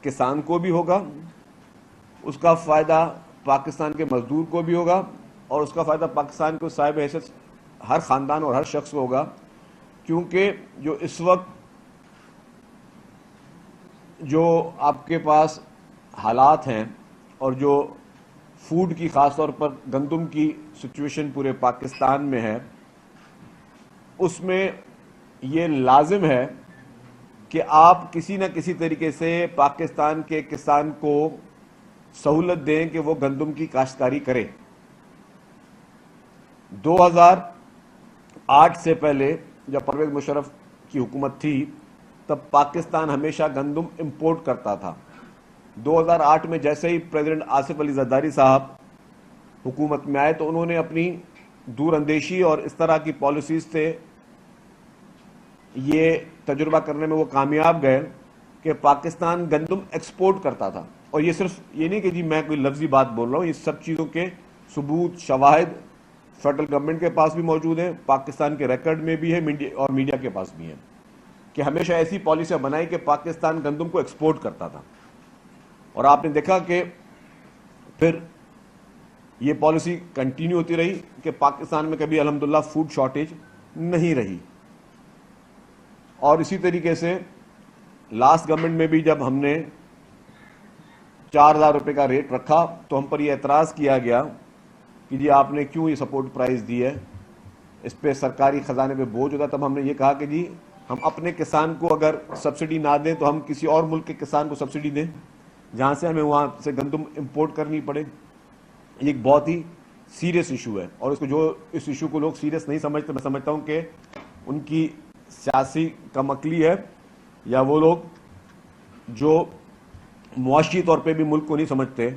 کسان کو بھی ہوگا، اس کا فائدہ پاکستان کے مزدور کو بھی ہوگا، اور اس کا فائدہ پاکستان کو صاحب حیثیت ہر خاندان اور ہر شخص کو ہوگا، کیونکہ جو اس وقت جو آپ کے پاس حالات ہیں اور جو فوڈ کی خاص طور پر گندم کی سچویشن پورے پاکستان میں ہے، اس میں یہ لازم ہے کہ آپ کسی نہ کسی طریقے سے پاکستان کے کسان کو سہولت دیں کہ وہ گندم کی کاشتکاری کرے۔ 2008 سے پہلے جب پرویز مشرف کی حکومت تھی تب پاکستان ہمیشہ گندم امپورٹ کرتا تھا۔ 2008 میں جیسے ہی پریزیڈنٹ آصف علی زرداری صاحب حکومت میں آئے تو انہوں نے اپنی دور اندیشی اور اس طرح کی پالیسیز سے یہ تجربہ کرنے میں وہ کامیاب گئے کہ پاکستان گندم ایکسپورٹ کرتا تھا۔ اور یہ صرف یہ نہیں کہ جی میں کوئی لفظی بات بول رہا ہوں، یہ سب چیزوں کے ثبوت، شواہد فیڈرل گورنمنٹ کے پاس بھی موجود ہیں، پاکستان کے ریکارڈ میں بھی ہے اور میڈیا کے پاس بھی ہے کہ ہمیشہ ایسی پالیسیاں بنائی کہ پاکستان گندم کو ایکسپورٹ کرتا تھا۔ اور آپ نے دیکھا کہ پھر یہ پالیسی کنٹینیو ہوتی رہی کہ پاکستان میں کبھی الحمدللہ فوڈ شارٹیج نہیں رہی۔ اور اسی طریقے سے لاسٹ گورنمنٹ میں بھی جب ہم نے 4000 روپے کا ریٹ رکھا تو ہم پر یہ اعتراض کیا گیا کہ جی آپ نے کیوں یہ سپورٹ پرائز دی ہے، اس پہ سرکاری خزانے پہ بوجھ ہوتا۔ تب ہم نے یہ کہا کہ جی ہم اپنے کسان کو اگر سبسڈی نہ دیں تو ہم کسی اور ملک کے کسان کو سبسڈی دیں جہاں سے ہمیں وہاں سے گندم امپورٹ کرنی پڑے۔ یہ ایک بہت ہی سیریس ایشو ہے، اور اس ایشو کو لوگ سیریس نہیں سمجھتے۔ میں سمجھتا ہوں کہ ان کی سیاسی کم عقلی ہے، یا وہ لوگ جو معاشی طور پہ بھی ملک کو نہیں سمجھتے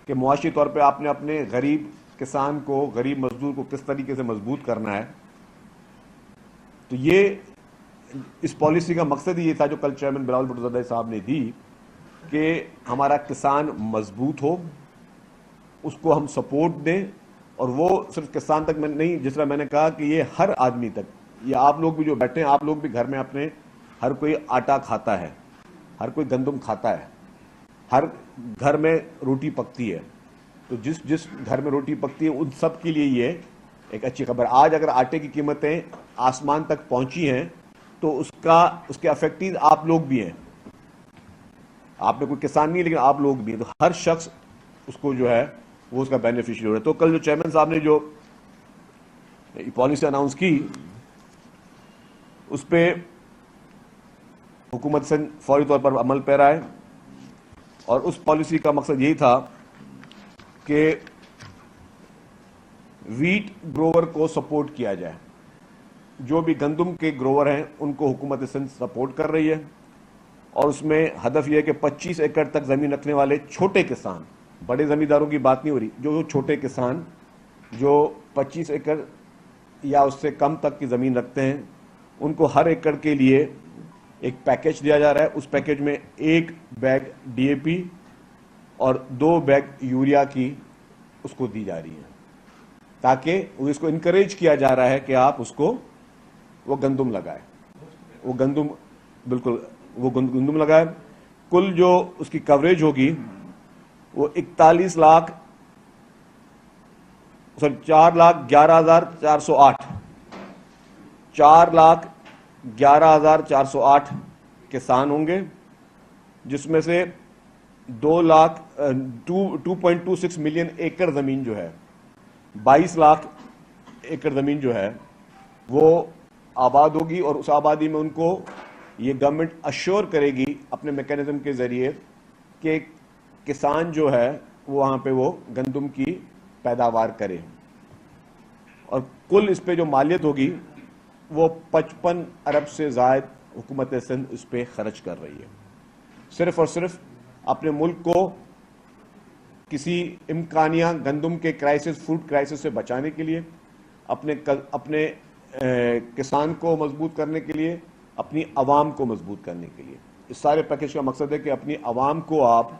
کہ معاشی طور پہ آپ نے اپنے غریب کسان کو، غریب مزدور کو کس طریقے سے مضبوط کرنا ہے۔ تو یہ اس پالیسی کا مقصد ہی یہ تھا جو کل چیئرمین بلاول بھٹو زرداری صاحب نے دی کہ ہمارا کسان مضبوط ہو، اس کو ہم سپورٹ دیں، اور وہ صرف کسان تک میں نہیں، جس طرح میں نے کہا کہ یہ ہر آدمی تک، یہ آپ لوگ بھی جو بیٹھے ہیں، آپ لوگ بھی گھر میں اپنے ہر کوئی آٹا کھاتا ہے، ہر کوئی گندم کھاتا ہے، ہر گھر میں روٹی پکتی ہے، تو جس گھر میں روٹی پکتی ہے ان سب کے لیے یہ ایک اچھی خبر۔ آج اگر آٹے کی قیمتیں آسمان تک پہنچی ہیں تو اس کے افیکٹیز آپ لوگ بھی ہیں۔ آپ میں کوئی کسان نہیں ہے لیکن آپ لوگ بھی ہیں، تو ہر شخص اس کو جو ہے وہ اس کا بینیفیشری ہو رہا ہے۔ تو کل جو چیئرمین صاحب نے جو پالیسی اناؤنس کی اس پہ حکومت سندھ فوری طور پر عمل پیرا ہے، اور اس پالیسی کا مقصد یہی تھا کہ ویٹ گروور کو سپورٹ کیا جائے۔ جو بھی گندم کے گروور ہیں ان کو حکومت سندھ سپورٹ کر رہی ہے، اور اس میں ہدف یہ ہے کہ 25 ایکڑ تک زمین رکھنے والے چھوٹے کسان، بڑے زمینداروں کی بات نہیں ہو رہی، جو چھوٹے کسان جو 25 ایکڑ یا اس سے کم تک کی زمین رکھتے ہیں، ان کو ہر ایکڑ کے لیے ایک پیکیج دیا جا رہا ہے۔ اس پیکیج میں 1 بیگ ڈی اے پی اور 2 بیگ یوریا کی اس کو دی جا رہی ہے، تاکہ اس کو انکریج کیا جا رہا ہے کہ آپ اس کو وہ گندم لگائے، وہ گندم بالکل وہ گندم لگائے۔ کل جو اس کی کوریج ہوگی وہ 4,11,408 4,11,408 کسان ہوں گے، جس میں سے 2.26 ملین ایکڑ زمین جو ہے، 22 لاکھ ایکڑ زمین جو ہے وہ آباد ہوگی، اور اس آبادی میں ان کو یہ گورنمنٹ اشور کرے گی اپنے میکینزم کے ذریعے کہ کسان جو ہے وہاں پہ وہ گندم کی پیداوار کرے، اور کل اس پہ جو مالیت ہوگی وہ 55 ارب سے زائد حکومت سندھ اس پہ خرچ کر رہی ہے، صرف اور صرف اپنے ملک کو کسی امکانیہ گندم کے کرائسس، فوڈ کرائسس سے بچانے کے لیے، اپنے کسان کو مضبوط کرنے کے لیے، اپنی عوام کو مضبوط کرنے کے لیے۔ اس سارے پیکیج کا مقصد ہے کہ اپنی عوام کو آپ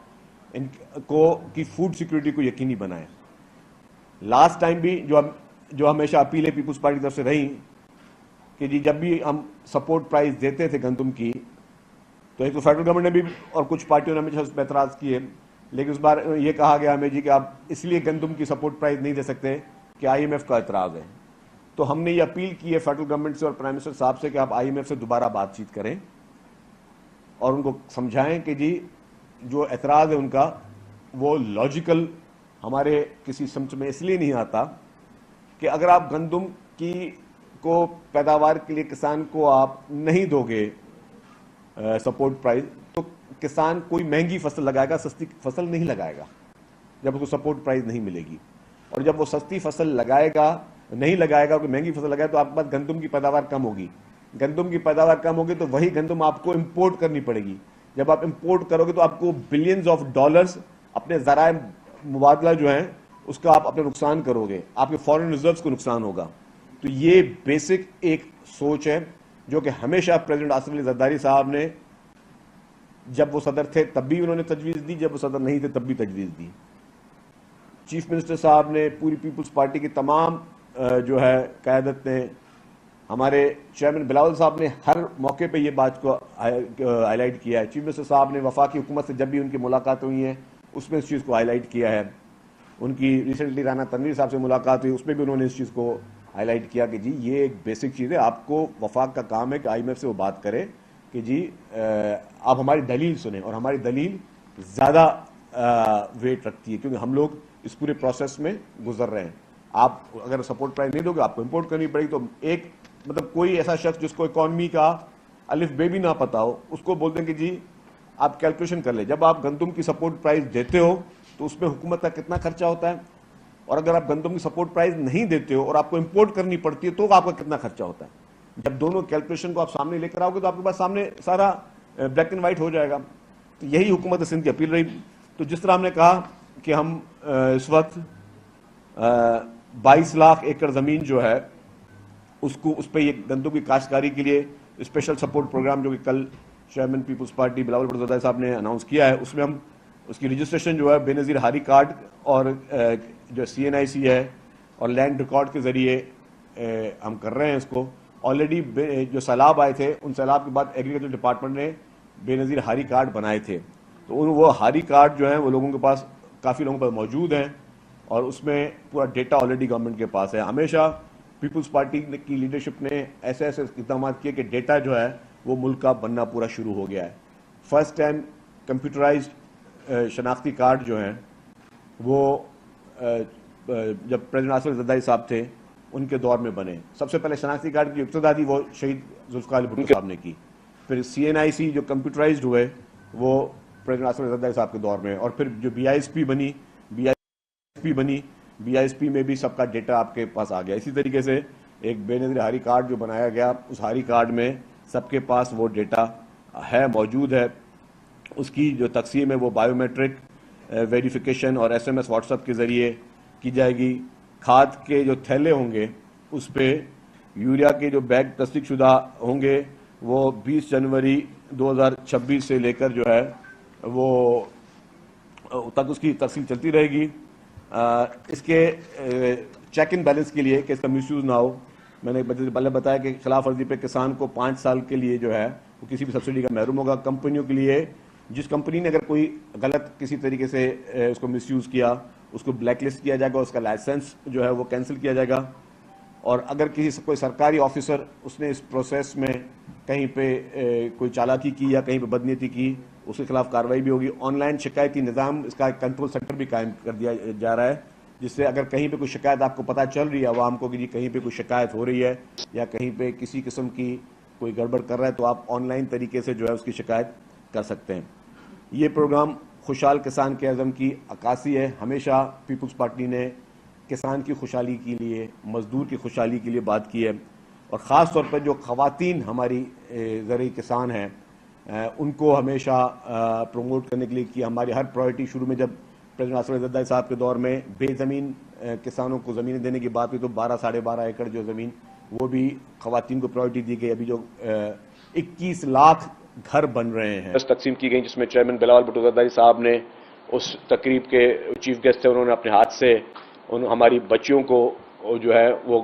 کی فوڈ سیکیورٹی کو یقینی بنائیں۔ لاسٹ ٹائم بھی جو ہمیشہ اپیل ہے پیپلز پارٹی کی طرف سے رہی کہ جی جب بھی ہم سپورٹ پرائز دیتے تھے گندم کی تو تو ایک تو فیڈرل گورنمنٹ نے بھی اور کچھ پارٹیوں نے ہمیشہ اس پہ اعتراض کیے، لیکن اس بار یہ کہا گیا ہمیں جی کہ آپ اس لیے گندم کی سپورٹ پرائز نہیں دے سکتے کہ آئی ایم ایف کا اعتراض ہے. تو ہم نے یہ اپیل کی ہے فیڈرل گورنمنٹ سے اور پرائم منسٹر صاحب سے کہ آپ آئی ایم ایف سے دوبارہ بات چیت کریں اور ان کو سمجھائیں کہ جی جو اعتراض ہے ان کا وہ لاجیکل ہمارے کسی سمجھ میں اس لیے نہیں آتا کہ اگر آپ گندم کی کو پیداوار کے لیے کسان کو آپ نہیں دو گے سپورٹ پرائز تو کسان کوئی مہنگی فصل لگائے گا، سستی فصل نہیں لگائے گا جب اس کو سپورٹ پرائز نہیں ملے گی. اور جب وہ سستی فصل لگائے گا نہیں لگائے گا، کوئی مہنگی فصل لگائے تو آپ کے پاس گندم کی پیداوار کم ہوگی. گندم کی پیداوار کم ہوگی تو وہی گندم آپ کو امپورٹ کرنی پڑے گی. جب آپ امپورٹ کرو گے تو آپ کو بلینز آف ڈالرز اپنے ذرائع مبادلہ جو ہیں اس کا آپ اپنے نقصان کرو گے، آپ کے فارن ریزروز کو نقصان ہوگا. تو یہ بیسک ایک سوچ ہے جو کہ ہمیشہ پریزیڈنٹ آصف علی زرداری صاحب نے جب وہ صدر تھے تب بھی انہوں نے تجویز دی، جب وہ صدر نہیں تھے تب بھی تجویز دی. چیف منسٹر صاحب نے، پوری پیپلز پارٹی کی تمام جو ہے قیادت نے، ہمارے چیئرمین بلاول صاحب نے ہر موقع پہ یہ بات کو ہائی لائٹ کیا ہے. چیف منسٹر صاحب نے وفاقی حکومت سے جب بھی ان کی ملاقات ہوئی ہیں اس میں اس چیز کو ہائی لائٹ کیا ہے. ان کی ریسنٹلی رانا تنویر صاحب سے ملاقات ہوئی، اس میں بھی انہوں نے اس چیز کو ہائی لائٹ کیا کہ جی یہ ایک بیسک چیز ہے، آپ کو وفاق کا کام ہے کہ آئی ایم ایف سے وہ بات کرے کہ جی آپ ہماری دلیل سنیں، اور ہماری دلیل زیادہ ویٹ رکھتی ہے کیونکہ ہم لوگ اس پورے پروسیس میں گزر رہے ہیں. آپ اگر سپورٹ پرائز نہیں دو گے آپ کو امپورٹ کرنی پڑے گی. تو ایک مطلب کوئی ایسا شخص جس کو اکانومی کا الف بے بھی نہ پتا ہو اس کو بولتے ہیں کہ جی آپ کیلکولیشن کر لیں، جب آپ گندم کی سپورٹ پرائز دیتے ہو تو اس میں حکومت کا کتنا خرچہ ہوتا ہے، اور اگر آپ گندم کی سپورٹ پرائز نہیں دیتے ہو اور آپ کو امپورٹ کرنی پڑتی ہے تو آپ کا کتنا خرچہ ہوتا ہے. جب دونوں کیلکولیشن کو آپ سامنے لے کر آؤ گے تو آپ کے پاس سامنے سارا بلیک اینڈ وائٹ ہو جائے گا. تو یہی حکومت سندھ کی اپیل رہی. تو جس طرح ہم نے کہا کہ ہم اس وقت 22 لاکھ ایکڑ زمین جو ہے اس پہ یہ گندم کی کاشتکاری کے لیے اسپیشل سپورٹ پروگرام جو کہ کل چیئرمین پیپلز پارٹی بلاول بھٹو زرداری صاحب نے اناؤنس کیا ہے، اس میں ہم اس کی رجسٹریشن جو ہے بے نظیر ہاری کارڈ اور جو CNIC ہے اور لینڈ ریکارڈ کے ذریعے ہم کر رہے ہیں. اس کو آلریڈی جو سیلاب آئے تھے ان سیلاب کے بعد ایگریکلچر ڈپارٹمنٹ نے بے نظیر ہاری کارڈ بنائے تھے، تو وہ ہاری کارڈ جو ہیں وہ لوگوں کے پاس کافی لوگوں پر موجود ہیں اور اس میں پورا ڈیٹا آلریڈی گورنمنٹ کے پاس ہے. ہمیشہ پیپلز پارٹی کی لیڈرشپ نے ایسے اقدامات کیے کہ ڈیٹا جو ہے وہ ملک کا بننا پورا شروع ہو گیا ہے. فرسٹ ٹائم کمپیوٹرائزڈ شناختی کارڈ جو ہیں وہ جب پریزیڈنٹ آصف علی زرداری صاحب تھے ان کے دور میں بنے. سب سے پہلے شناختی کارڈ کی ابتدا تھی وہ شہید ذوالفقار علی بھٹو صاحب نے کی، پھر CNIC جو کمپیوٹرائزڈ ہوئے وہ پریزیڈنٹ آصف علی زرداری صاحب کے دور میں، اور پھر جو BISP بنی BISP میں بھی سب کا ڈیٹا آپ کے پاس آ گیا. اسی طریقے سے ایک بے نظیر ہاری کارڈ جو بنایا گیا اس ہاری کارڈ میں سب کے پاس وہ ڈیٹا ہے، موجود ہے. اس کی جو تقسیم ہے وہ بائیو میٹرک ویریفیکیشن اور SMS واٹس ایپ کے ذریعے کی جائے گی. کھاد کے جو تھیلے ہوں گے اس پہ یوریا کے جو بیگ تصدیق شدہ ہوں گے وہ 20 جنوری 2026 سے لے کر جو ہے وہ تک اس کی تفصیل چلتی رہے گی. اس کے چیک ان بیلنس کے لیے کہ اس کا مس یوز نہ ہو، میں نے پہلے بتایا کہ خلاف ورزی پہ کسان کو 5 سال کے لیے جو ہے وہ کسی بھی سبسڈی کا محروم ہوگا. کمپنیوں کے لیے جس کمپنی نے اگر کوئی غلط کسی طریقے سے اس کو مس یوز کیا اس کو بلیک لسٹ کیا جائے گا، اس کا لائسنس جو ہے وہ کینسل کیا جائے گا. اور اگر کوئی سرکاری آفیسر اس نے اس پروسیس میں کہیں پہ کوئی چالاکی کی یا کہیں پہ بدنیتی کی اس کے خلاف کارروائی بھی ہوگی. آن لائن شکایتی نظام اس کا ایک کنٹرول سینٹر بھی قائم کر دیا جا رہا ہے جس سے اگر کہیں پہ کوئی شکایت آپ کو پتہ چل رہی ہے عوام کو کہ جی کہیں پہ کوئی شکایت ہو رہی ہے یا کہیں پہ کسی قسم کی کوئی گڑبڑ کر رہا ہے تو آپ آن لائن طریقے سے جو ہے اس کی شکایت کر سکتے ہیں. یہ پروگرام خوشحال کسان کے عزم کی عکاسی ہے. ہمیشہ پیپلز پارٹی نے کسان کی خوشحالی کے لیے، مزدور کی خوشحالی کے لیے بات کی ہے، اور خاص طور پر جو خواتین ہماری زرعی کسان ہیں ان کو ہمیشہ پروموٹ کرنے کے لیے کی. ہماری ہر پرائرٹی شروع میں جب پریزیڈنٹ آصف علی زرداری صاحب کے دور میں بے زمین کسانوں کو زمینیں دینے کی بات ہوئی تو 12-12.5 ایکڑ جو زمین وہ بھی خواتین کو پرائرٹی دی گئی. ابھی جو 21 لاکھ گھر بن رہے ہیں تقسیم کی گئی جس میں چیئرمین بلاول بھٹو زرداری صاحب نے اس تقریب کے چیف گیسٹ تھے، انہوں نے اپنے ہاتھ سے ہماری بچیوں کو جو ہے وہ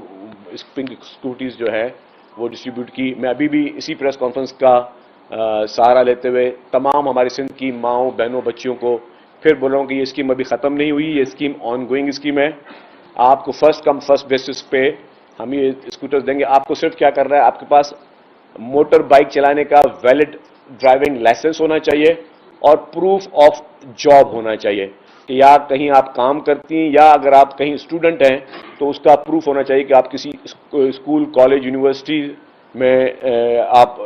پنک اسکوٹیز جو ہے وہ ڈسٹریبیوٹ کی. میں ابھی بھی اسی پریس کانفرنس کا سہارا لیتے ہوئے تمام ہماری سندھ کی ماؤں بہنوں بچیوں کو پھر بول رہا ہوں کہ یہ اسکیم ابھی ختم نہیں ہوئی، یہ اسکیم آن گوئنگ اسکیم ہے. آپ کو فرسٹ کم فرسٹ بیسس پہ ہم یہ اسکوٹر دیں گے. آپ کو صرف کیا کرنا ہے، آپ کے پاس موٹر بائک چلانے کا ویلڈ ڈرائیونگ لائسنس ہونا چاہیے اور پروف آف جاب ہونا چاہیے کہ یا کہیں آپ کام کرتی ہیں یا اگر آپ کہیں اسٹوڈنٹ ہیں تو اس کا پروف ہونا چاہیے کہ آپ کسی اسکول کالج یونیورسٹی میں آپ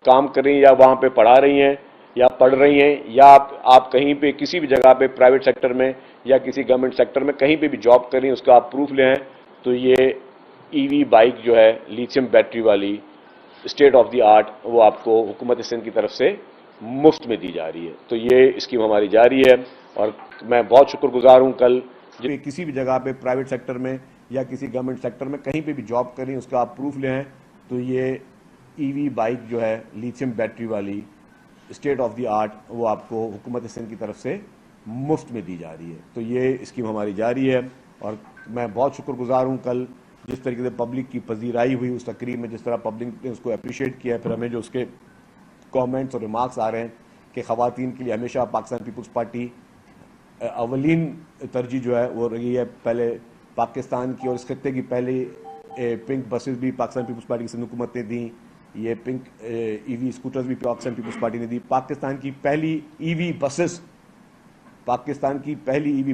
کام کر رہی ہیں یا وہاں پہ پڑھا رہی ہیں یا پڑھ رہی ہیں یا آپ کہیں پہ کسی بھی جگہ پہ پرائیویٹ سیکٹر میں یا کسی گورنمنٹ سیکٹر میں کہیں پہ بھی جاب کر رہی ہیں، اس کا آپ پروف لے آئیں. تو یہ ای وی بائک جو ہے لیتھیم بیٹری والی اسٹیٹ آف دی آرٹ وہ آپ کو حکومت سندھ کی طرف سے مفت میں دی جا رہی ہے. تو یہ اسکیم ہماری جاری ہے اور میں بہت شکر گزار ہوں. کل کسی بھی جگہ پہ پرائیویٹ سیکٹر میں یا کسی گورنمنٹ سیکٹر میں کہیں پہ بھی جاب کریں اس کا آپ پروف لے آئیں. تو یہ ای وی بائک جو ہے لیتھیم بیٹری والی اسٹیٹ آف دی آرٹ وہ آپ کو حکومت سندھ کی طرف سے مفت میں دی جا رہی ہے. تو یہ اسکیم ہماری جاری ہے اور میں بہت شکر گزار ہوں. کل جس طریقے سے پبلک کی پذیرائی ہوئی اس تقریب میں، جس طرح پبلک نے اس کو اپریشیٹ کیا ہے، پھر ہمیں جو اس کے کامنٹس اور ریمارکس آ رہے ہیں کہ خواتین کے لیے ہمیشہ پاکستان پیپلز پارٹی اولین ترجیح جو ہے وہ رہی ہے. پہلے پاکستان کی اور اس خطے کی پہلی پنک بسز بھی پاکستان پیپلز پارٹی کی سندھ حکومت نے دیں. یہ پنک ای وی اسکوٹرز بھی پاکستان پیپلز پارٹی نے دی. پاکستان کی پہلی ای وی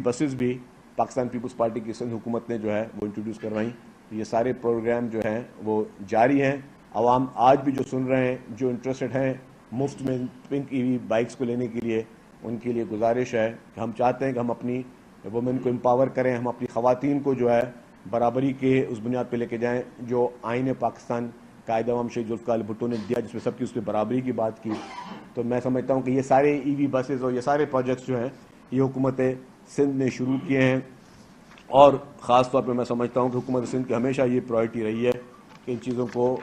بسز بھی پاکستان پیپلز پارٹی کی سندھ حکومت نے جو ہے وہ انٹروڈیوس کروائیں. یہ سارے پروگرام جو ہیں وہ جاری ہیں. عوام آج بھی جو سن رہے ہیں، جو انٹرسٹڈ ہیں مفت میں پنک ای وی بائکس کو لینے کے لیے، ان کے لیے گزارش ہے کہ ہم چاہتے ہیں کہ ہم اپنی وومن کو امپاور کریں، ہم اپنی خواتین کو جو ہے برابری کے اس بنیاد پہ لے کے جائیں جو آئین پاکستان قائد اعظم شہید ذوالفقار علی بھٹو نے دیا، جس میں سب کی اس کی برابری کی بات کی. تو میں سمجھتا ہوں کہ یہ سارے ای وی بسز اور یہ سارے پروجیکٹس جو ہیں یہ حکومت سندھ نے شروع کیے ہیں اور خاص طور پہ میں سمجھتا ہوں کہ حکومت سندھ کی ہمیشہ یہ پرائرٹی رہی ہے کہ ان چیزوں کو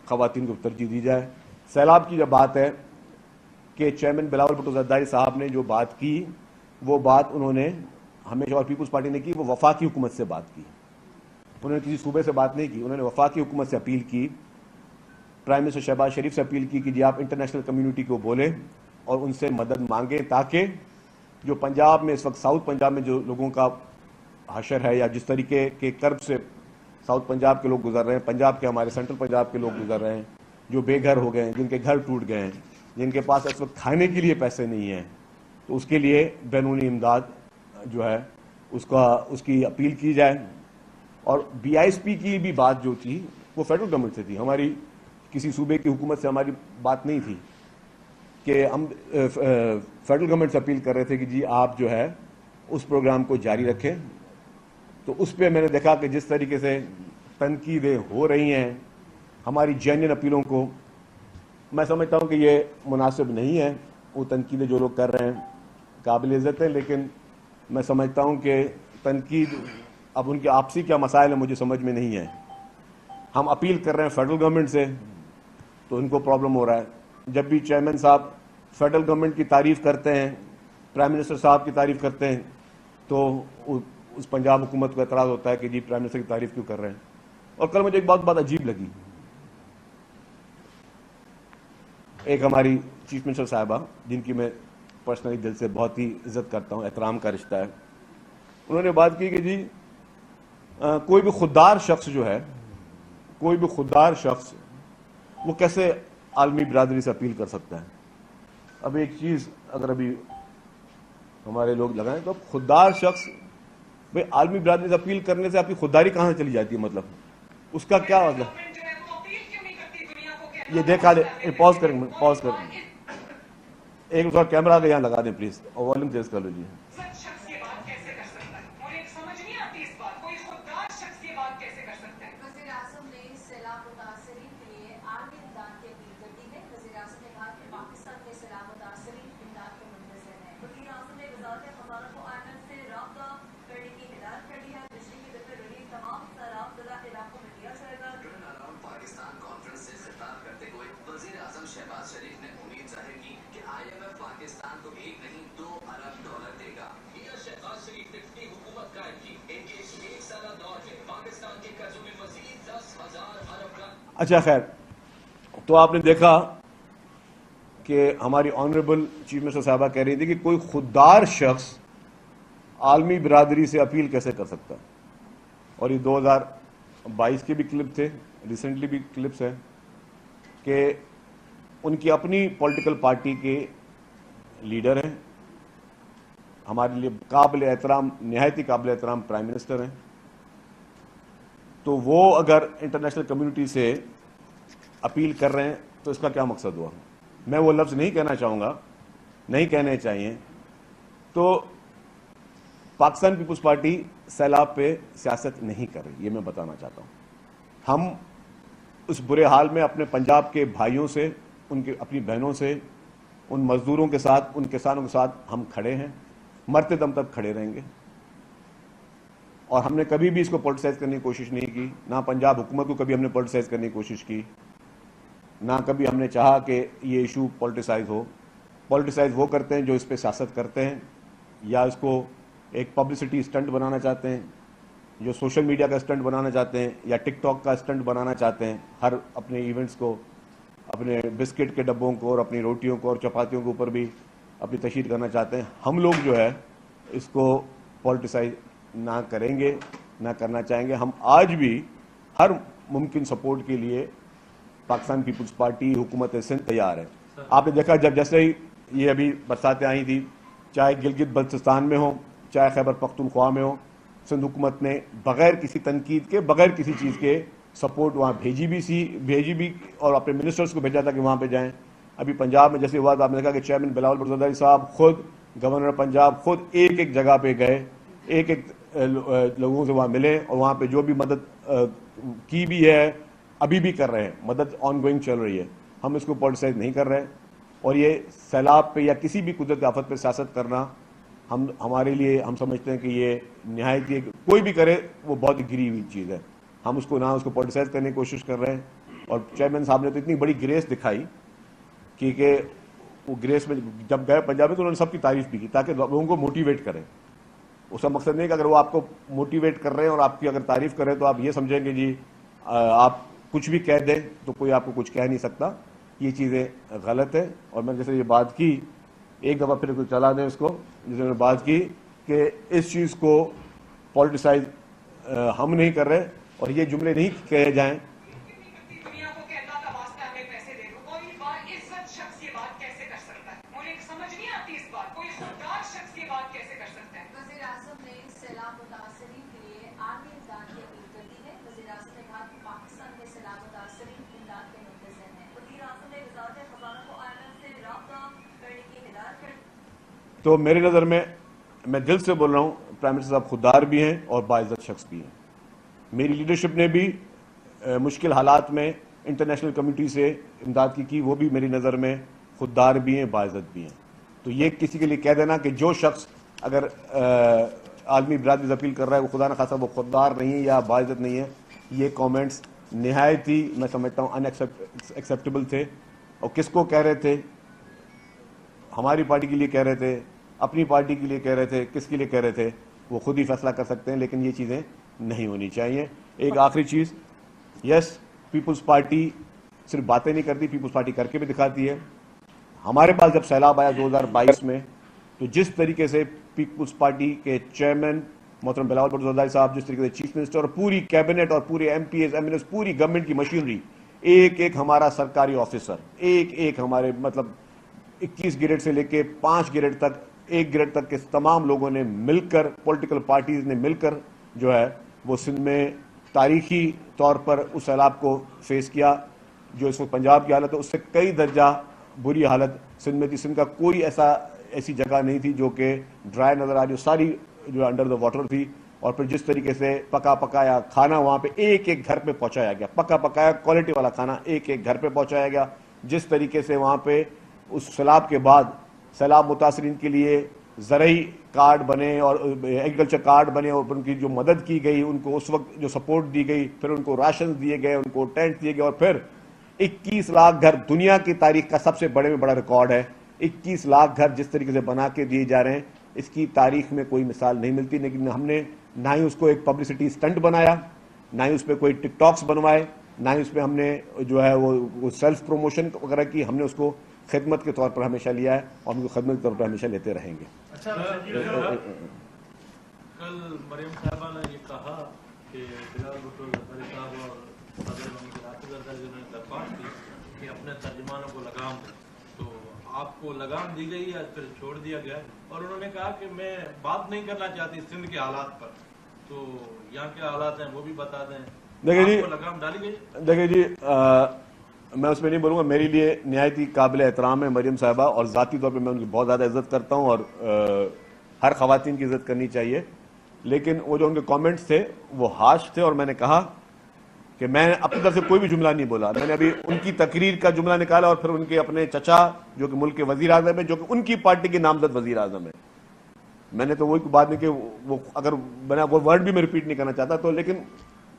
خواتین کو ترجیح دی جائے. سیلاب کی جب بات ہے کہ چیئرمین بلاول بھٹو زرداری صاحب نے جو بات کی وہ بات انہوں نے ہمیشہ اور پیپلز پارٹی نے کی، وہ وفاقی حکومت سے بات کی. انہوں نے کسی صوبے سے بات نہیں کی، انہوں نے وفاقی حکومت سے اپیل کی، پرائم منسٹر شہباز شریف سے اپیل کی کہ جی آپ انٹرنیشنل کمیونٹی کو بولیں اور ان سے مدد مانگیں تاکہ جو پنجاب میں اس وقت ساؤتھ پنجاب میں جو لوگوں کا حشر ہے یا جس طریقے کے کرب سے ساؤتھ پنجاب کے لوگ گزر رہے ہیں، پنجاب کے ہمارے سینٹرل پنجاب کے لوگ گزر رہے ہیں، جو بے گھر ہو گئے ہیں، جن کے گھر ٹوٹ گئے ہیں، جن کے پاس اس وقت کھانے کے لیے پیسے نہیں ہیں، تو اس کے لیے بیرونی امداد جو ہے اس کی اپیل کی جائے. اور بی آئی ایس پی کی بھی بات جو تھی وہ فیڈرل گورنمنٹ سے تھی، ہماری کسی صوبے کی حکومت سے ہماری بات نہیں تھی کہ ہم فیڈرل گورنمنٹ سے اپیل کر رہے تھے کہ جی آپ جو ہے اس پروگرام کو جاری رکھیں. تو اس پہ میں نے دیکھا کہ جس طریقے سے تنقیدیں ہو رہی ہیں ہماری جینین اپیلوں کو، میں سمجھتا ہوں کہ یہ مناسب نہیں ہے. وہ تنقیدیں جو لوگ کر رہے ہیں قابل عزت ہیں، لیکن میں سمجھتا ہوں کہ تنقید اب ان کے آپسی کیا مسائل ہیں مجھے سمجھ میں نہیں ہے. ہم اپیل کر رہے ہیں فیڈرل گورنمنٹ سے تو ان کو پرابلم ہو رہا ہے. جب بھی چیئرمین صاحب فیڈرل گورنمنٹ کی تعریف کرتے ہیں، پرائم منسٹر صاحب کی تعریف کرتے ہیں، تو اس پنجاب حکومت کو اعتراض ہوتا ہے کہ جی پرائم منسٹر کی تعریف کیوں کر رہے ہیں. اور کل مجھے ایک بات عجیب لگی، ایک ہماری چیف منسٹر صاحبہ جن کی میں پرسنلی دل سے بہت ہی عزت کرتا ہوں، احترام کا رشتہ ہے، انہوں نے بات کی کہ جی کوئی بھی خوددار شخص وہ کیسے عالمی برادری سے اپیل کر سکتا ہے. اب ایک چیز اگر ابھی ہمارے لوگ لگائیں تو اب خوددار شخص، بھائی عالمی برادری سے اپیل کرنے سے آپ کی خودداری کہاں چلی جاتی ہے؟ مطلب اس کا کیا مطلب؟ یہ دیکھا دے، پاز کریں ایک دوسرا کیمرہ آگے یہاں لگا دیں پلیز اور والیوم تیز کر لیجیے. شہباز شریف نے امید ظاہر کی کہ آئی ایم ایف پاکستان کو $1 نہیں $2 ارب دے گا. شہباز شریف نے اپنی حکومت قائم کی، ان کے ایک سالہ دور میں پاکستان کے قرضوں میں مزید 10,000 ارب کا. اچھا خیر، تو آپ نے دیکھا کہ ہماری آنریبل چیف منسٹر صاحبہ کہہ رہی تھی کہ کوئی خوددار شخص عالمی برادری سے اپیل کیسے کر سکتا ہے. اور یہ 2022 کے بھی کلپ تھے, ریسنٹلی بھی کلپس ہیں کہ ان کی اپنی پولیٹیکل پارٹی کے لیڈر ہیں, ہمارے لیے قابل احترام, نہایت قابل احترام پرائم منسٹر ہیں, تو وہ اگر انٹرنیشنل کمیونٹی سے اپیل کر رہے ہیں تو اس کا کیا مقصد ہوا؟ میں وہ لفظ نہیں کہنا چاہوں گا, نہیں کہنے چاہیے. تو پاکستان پیپلز پارٹی سیلاب پہ سیاست نہیں کر رہی, یہ میں بتانا چاہتا ہوں. ہم اس برے حال میں اپنے پنجاب کے بھائیوں سے, ان کے اپنی بہنوں سے, ان مزدوروں کے ساتھ, ان کسانوں کے ساتھ ہم کھڑے ہیں, مرتے دم تک کھڑے رہیں گے. اور ہم نے کبھی بھی اس کو پولیٹیسائز کرنے کی کوشش نہیں کی, نہ پنجاب حکومت کو کبھی ہم نے پولیٹیسائز کرنے کی کوشش کی, نہ کبھی ہم نے چاہا کہ یہ ایشو پولیٹیسائز ہو. پولیٹیسائز وہ کرتے ہیں جو اس پہ سیاست کرتے ہیں, یا اس کو ایک پبلسٹی اسٹنٹ بنانا چاہتے ہیں, جو سوشل میڈیا کا اسٹنٹ بنانا چاہتے ہیں, یا ٹک ٹاک کا اسٹنٹ بنانا چاہتے ہیں. ہر اپنے ایونٹس کو, اپنے بسکٹ کے ڈبوں کو اور اپنی روٹیوں کو اور چپاتیوں کے اوپر بھی اپنی تشہیر کرنا چاہتے ہیں. ہم لوگ جو ہے اس کو پولیٹیسائز نہ کریں گے, نہ کرنا چاہیں گے. ہم آج بھی ہر ممکن سپورٹ کے لیے پاکستان پیپلز پارٹی, حکومت سندھ تیار ہے. آپ نے دیکھا جب جیسے ہی یہ ابھی برساتیں آئی تھیں, چاہے گلگت بلتستان میں ہوں, چاہے خیبر پختونخوا میں ہو, سندھ حکومت نے بغیر کسی تنقید کے, بغیر کسی چیز کے سپورٹ وہاں بھیجی بھی اور اپنے منسٹرز کو بھیجا تھا کہ وہاں پہ جائیں. ابھی پنجاب میں جیسے ہوا آپ نے دیکھا کہ چیئرمین بلاول بھٹو زرداری صاحب خود, گورنر پنجاب خود ایک ایک جگہ پہ گئے, ایک ایک لوگوں سے وہاں ملے, اور وہاں پہ جو بھی مدد کی بھی ہے, ابھی بھی کر رہے ہیں, مدد آن گوئنگ چل رہی ہے. ہم اس کو پولیٹیسائز نہیں کر رہے, اور یہ سیلاب پہ یا کسی بھی قدرتی آفت پہ سیاست کرنا ہمارے لیے, ہم سمجھتے ہیں کہ یہ نہایت, کوئی بھی کرے وہ بہت ہی گری ہوئی چیز ہے. ہم اس کو پولیٹیسائز کرنے کی کوشش کر رہے ہیں. اور چیئرمین صاحب نے تو اتنی بڑی گریس دکھائی کہ وہ گریس میں جب گئے پنجاب میں تو انہوں نے سب کی تعریف بھی کی تاکہ لوگوں کو موٹیویٹ کریں. اس کا مقصد نہیں کہ اگر وہ آپ کو موٹیویٹ کر رہے ہیں اور آپ کی اگر تعریف کریں تو آپ یہ سمجھیں کہ جی آپ کچھ بھی کہہ دیں تو کوئی آپ کو کچھ کہہ نہیں سکتا. یہ چیزیں غلط ہے. اور میں جیسے یہ بات کی, ایک دفعہ پھر کوئی چلا دیں اس کو, جیسے میں نے بات کی کہ اس چیز کو پولیٹیسائز ہم نہیں کر رہے, اور یہ جملے نہیں کہے جائیں. دنیا کو کہتا تھا واسطہ ہمیں پیسے دے دو, کوئی باعزت شخص یہ بات کیسے کر سکتا ہے؟ مجھے سمجھ نہیں آتی اس بات, کوئی خوددار شخص یہ بات کیسے کر سکتا ہے؟ وزیر اعظم نے سیلاب متاثرین کے لیے عالمی امداد کی اپیل کر دی ہے. وزیر اعظم نے کہا کہ پاکستان میں سیلاب متاثرین امداد کے منتظر ہیں. وزیر اعظم نے وزارت خزانہ کو IMF سے رابطہ کرنے کی ہدایت کر. تو میری نظر میں دل سے بول رہا ہوں, پرائم منسٹر صاحب خوددار بھی ہیں اور باعزت شخص بھی ہیں. میری لیڈرشپ نے بھی مشکل حالات میں انٹرنیشنل کمیونٹی سے امداد کی, وہ بھی میری نظر میں خوددار بھی ہیں, باعزت بھی ہیں. تو یہ کسی کے لیے کہہ دینا کہ جو شخص اگر عالمی برادری سے اپیل کر رہا ہے وہ خدا نہ خاصا وہ خوددار نہیں ہے یا باعزت نہیں ہے, یہ کامنٹس نہایت ہی میں سمجھتا ہوں ان ایکسیپٹیبل تھے. اور کس کو کہہ رہے تھے؟ ہماری پارٹی کے لیے کہہ رہے تھے, اپنی پارٹی کے لیے کہہ رہے تھے, کس کے لیے کہہ رہے تھے وہ خود ہی فیصلہ کر سکتے ہیں, لیکن یہ چیزیں نہیں ہونی چاہیے. ایک آخری چیز, یس پیپلز پارٹی صرف باتیں نہیں کرتی, پیپلز پارٹی کر کے بھی دکھاتی ہے. ہمارے پاس جب سیلاب آیا 2022 میں, تو جس طریقے سے پیپلز پارٹی کے چیئرمین محترم بلاول بھٹو زرداری صاحب, جس طریقے سے چیف منسٹر اور پوری کیبنٹ اور پورے MPAs, MNAs, پوری گورنمنٹ کی مشینری, ایک ایک ہمارا سرکاری آفیسر, ایک ایک ہمارے مطلب 21 گریڈ سے لے کے 5 گریڈ تک, 1 گریڈ تک کے تمام لوگوں نے مل کر, پولیٹیکل پارٹیز نے مل کر جو ہے وہ سندھ میں تاریخی طور پر اس سیلاب کو فیس کیا. جو اس وقت پنجاب کی حالت ہے اس سے کئی درجہ بری حالت سندھ میں تھی. سندھ کا کوئی ایسی جگہ نہیں تھی جو کہ ڈرائی نظر آ رہی, ساری جو انڈر دا واٹر تھی. اور پھر جس طریقے سے پکا پکایا کھانا وہاں پہ ایک ایک گھر پہ پہنچایا گیا, پکا پکایا کوالٹی والا کھانا ایک ایک گھر پہ پہنچایا گیا. جس طریقے سے وہاں پہ اس سیلاب کے بعد سیلاب متاثرین کے لیے زرعی کارڈ بنے اور ایگریکلچر کارڈ بنے, اور ان کی جو مدد کی گئی, ان کو اس وقت جو سپورٹ دی گئی, پھر ان کو راشن دیے گئے, ان کو ٹینٹ دیے گئے, اور پھر 21 لاکھ گھر, دنیا کی تاریخ کا سب سے بڑے میں بڑا ریکارڈ ہے. 21 لاکھ گھر جس طریقے سے بنا کے دیے جا رہے ہیں, اس کی تاریخ میں کوئی مثال نہیں ملتی. لیکن ہم نے نہ ہی اس کو ایک پبلسٹی اسٹنٹ بنایا, نہ ہی اس پہ کوئی ٹک ٹاکس بنوائے, نہ ہی اس پہ ہم نے جو ہے وہ سیلف پروموشن وغیرہ کی. ہم نے اس کو خدمت کے طور پر ہمیشہ لیا ہے اور ان کو خدمت کے طور پر ہمیشہ لیتے رہیں گے. کل مریم صاحبہ نے یہ کہا کہ بلال بھٹو زفری صاحب اور صدر مملکت حافظ اظہر جنہوں نے درخواست کی کہ اپنے ترجمانوں کو لگام دیں, تو آپ کو لگام دی گئی یا پھر چھوڑ دیا گیا؟ اور انہوں نے کہا کہ میں بات نہیں کرنا چاہتی سندھ کے حالات پر, تو یہاں کے حالات ہیں وہ بھی بتا دیں. دیکھیں لگام ڈالی گئی؟ دیکھیں جی, میں اس میں نہیں بولوں گا. میرے لیے نہایت ہی قابل احترام ہے مریم صاحبہ, اور ذاتی طور پہ میں ان کی بہت زیادہ عزت کرتا ہوں, اور ہر خواتین کی عزت کرنی چاہیے. لیکن وہ جو ان کے کامنٹس تھے وہ ہارش تھے, اور میں نے کہا کہ میں اپنی طرف سے کوئی بھی جملہ نہیں بولا. میں نے ابھی ان کی تقریر کا جملہ نکالا, اور پھر ان کے اپنے چچا جو کہ ملک کے وزیر اعظم ہے, جو کہ ان کی پارٹی کے نامزد وزیر اعظم ہے, میں نے تو وہی بات نہیں کہ وہ اگر میں وہ ورڈ بھی میں ریپیٹ نہیں کرنا چاہتا تو, لیکن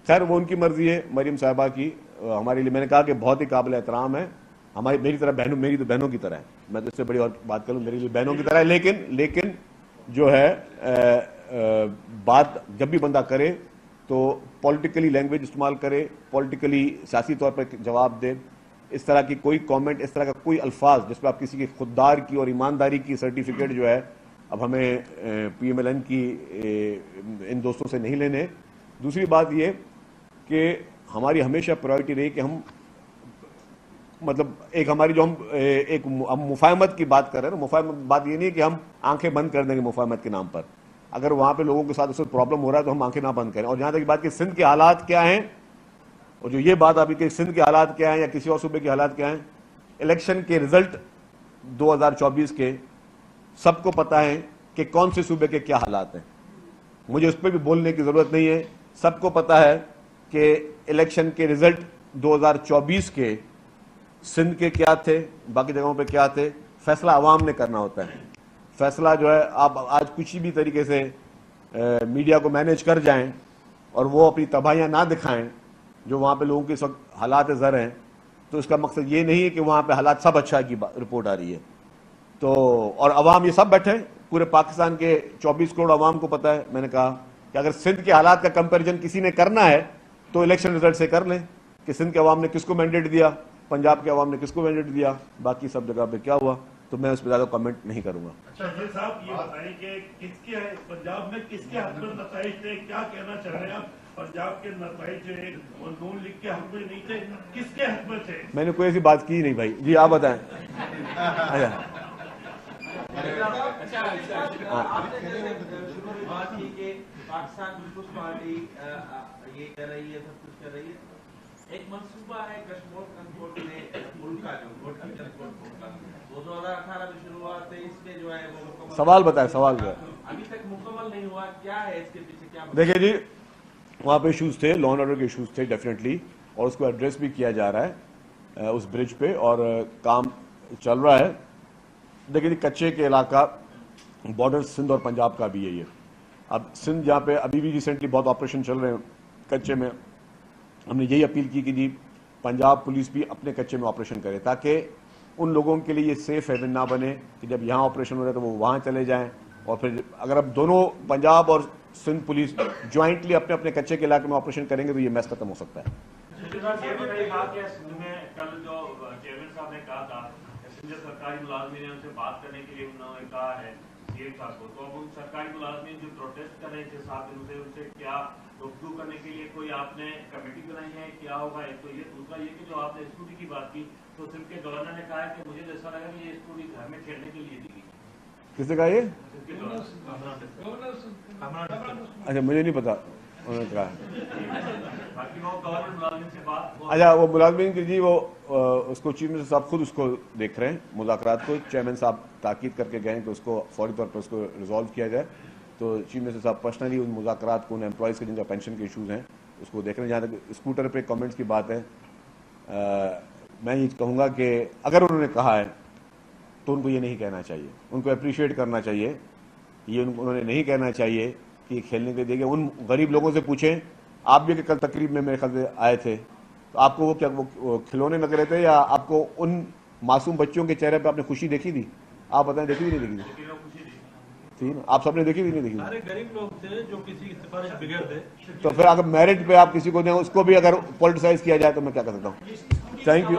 خیر وہ ان کی مرضی ہے مریم صاحبہ کی. ہمارے لیے میں نے کہا کہ بہت ہی قابل احترام ہے, ہماری میری طرح بہنوں, میری تو بہنوں کی طرح ہے, میں تو اس سے بڑی اور بات کروں, میری لیے بہنوں کی طرح ہے. لیکن جو ہے بات جب بھی بندہ کرے تو پولیٹیکلی لینگویج استعمال کرے, پولیٹیکلی سیاسی طور پر جواب دے. اس طرح کی کوئی کامنٹ, اس طرح کا کوئی الفاظ جس پہ آپ کسی کی خوددار کی اور ایمانداری کی سرٹیفکیٹ جو ہے اب ہمیں پی ایم ایل این کی ان دوستوں سے نہیں لینے. دوسری بات یہ کہ ہماری ہمیشہ پرائیورٹی رہی کہ ہم مطلب ایک ہماری جو ہم مفاہمت کی بات کر رہے ہیں نا, مفاہمت بات یہ نہیں ہے کہ ہم آنکھیں بند کر دیں گے مفاہمت کے نام پر. اگر وہاں پہ لوگوں کے ساتھ اس وقت پرابلم ہو رہا ہے تو ہم آنکھیں نہ بند کریں. اور جہاں تک بات کہ سندھ کے حالات کیا ہیں, اور جو یہ بات ابھی کہ سندھ کے حالات کیا ہیں یا کسی اور صوبے کے حالات کیا ہیں, الیکشن کے رزلٹ 2024 کے سب کو پتہ ہے کہ کون سے صوبے کے کیا حالات ہیں. مجھے اس پہ بھی بولنے کی ضرورت نہیں ہے. سب کو پتہ ہے کہ الیکشن کے رزلٹ 2024 کے سندھ کے کیا تھے, باقی جگہوں پہ کیا تھے. فیصلہ عوام نے کرنا ہوتا ہے. فیصلہ جو ہے آپ آج کچھ بھی طریقے سے میڈیا کو مینیج کر جائیں اور وہ اپنی تباہیاں نہ دکھائیں جو وہاں پہ لوگوں کے اس وقت حالات زر ہیں, تو اس کا مقصد یہ نہیں ہے کہ وہاں پہ حالات سب اچھا کی رپورٹ آ رہی ہے. تو اور عوام یہ سب بیٹھے, پورے پاکستان کے 24 کروڑ عوام کو پتہ ہے. میں نے کہا کہ اگر سندھ کے حالات کا کمپیریزن کسی نے کرنا ہے تو الیکشن رزلٹ سے کر لیں کہ سندھ کے عوام نے کس کو مینڈیٹ دیا, پنجاب کے عوام نے کس کو مینڈیٹ دیا, باقی سب جگہ پہ کیا ہوا. تو میں اس پہ زیادہ کمنٹ نہیں کروں گا. اچھا صاحب یہ بتائیں کہ کس کے پنجاب میں کس کے حق میں نتائج تھے, کیا کہنا چاہ رہے ہیں آپ؟ پنجاب کے نتائج جو ہے وہ نون لیگ کے حق میں نہیں تھے, کس کے حق میں تھے؟ میں نے کوئی ایسی بات کی نہیں بھائی. جی آپ بتائیں. پاکستان پیپلز پارٹی یہ کر رہی ہے, سب کچھ کر رہی ہے. ایک منصوبہ ہے کشمیر کنٹرول میں ملک کا, جو ووٹ کی کنٹرول کا, وہ 2018 میں شروع ہوا. 23 میں جو ہے وہ مکمل. سوال بتائیں, سوال جو ہے ابھی تک مکمل نہیں ہوا, کیا ہے اس کے پیچھے کیا؟ دیکھیں جی, وہاں پہ ایشوز تھے, لا اینڈ آرڈر کے ایشوز تھے ڈیفینیٹلی, اور اس کو ایڈریس بھی کیا جا رہا ہے اس برج پہ, اور کام چل رہا ہے. دیکھیں جی, کچے کے علاقہ بارڈر سندھ اور پنجاب کا بھی ہے یہ. اب سندھ جہاں پہ ابھی بھی ریسنٹلی بہت آپریشن چل رہے ہیں کچے میں, ہم نے یہی اپیل کی کہ جی پنجاب پولیس بھی اپنے کچے میں آپریشن کرے, تاکہ ان لوگوں کے لیے یہ سیف ہیون نہ بنے کہ جب یہاں آپریشن ہو رہا ہے تو وہ وہاں چلے جائیں. اور پھر اگر اب دونوں پنجاب اور سندھ پولیس جوائنٹلی اپنے اپنے کچے کے علاقے میں آپریشن کریں گے تو یہ میس ختم ہو سکتا ہے. سندھ میں کل جو چیئرمین صاحب نے کہا تھا سندھ سرکاری ملازمین ان سے بات کرنے کے لیے انہوں نے کہا ہے سی ایم صاحب کو, تو اب ان سرکاری ملازمین جو پروٹیسٹ کر رہے تھے 7 دنوں سے, ان سے کیا گفتگو کرنے کے لیے کوئی آپ نے کمیٹی بنائی ہے, کیا ہوگا؟ ایک تو یہ, دوسرا یہ کہ جو آپ نے اسکوٹی کی بات کی تو سندھ کے گورنر نے کہا ہے کہ مجھے ایسا لگا کہ یہ اسکوٹی گھر میں کھیلنے کے لیے دی گئی. کس نے کہا یہ؟ اچھا مجھے نہیں پتا انہوں نے کہا. اچھا وہ ملازمین کی جی وہ اس کو چیف منسٹر صاحب خود اس کو دیکھ رہے ہیں مذاکرات کو. چیئرمین صاحب تاکید کر کے گئے کہ اس کو فوری طور پر اس کو ریزالو کیا جائے. تو چیف منسٹر صاحب پرسنلی ان مذاکرات کو, ان امپلائیز کے جن کا پینشن کے ایشوز ہیں اس کو دیکھ رہے ہیں. جہاں تک اسکوٹر پہ کامنٹس کی بات ہے, میں یہ کہوں گا کہ اگر انہوں نے کہا ہے تو ان کو یہ نہیں کہنا چاہیے, ان کو اپریشیٹ کرنا چاہیے. یہ انہوں نے نہیں کہنا چاہیے کہ کھیلنے کے دیکھیں. ان غریب لوگوں سے پوچھیں, آپ بھی کہ کل تقریب میں میرے خیال سے آئے تھے, تو آپ کو وہ کیا وہ کھلونے لگ رہے تھے یا آپ کو ان معصوم بچوں کے چہرے پہ آپ نے خوشی دیکھی تھی؟ آپ بتائیں, دیکھی بھی نہیں دیکھی تھی نا؟ آپ سب نے دیکھی بھی نہیں دیکھی؟ سارے غریب لوگ تھے جو کسی کی سفارش بغیر تھے. تو پھر اگر میرٹ پہ آپ کسی کو دیں, اس کو بھی اگر پولیٹیسائز کیا جائے تو میں کیا کر سکتا ہوں؟ Thank you.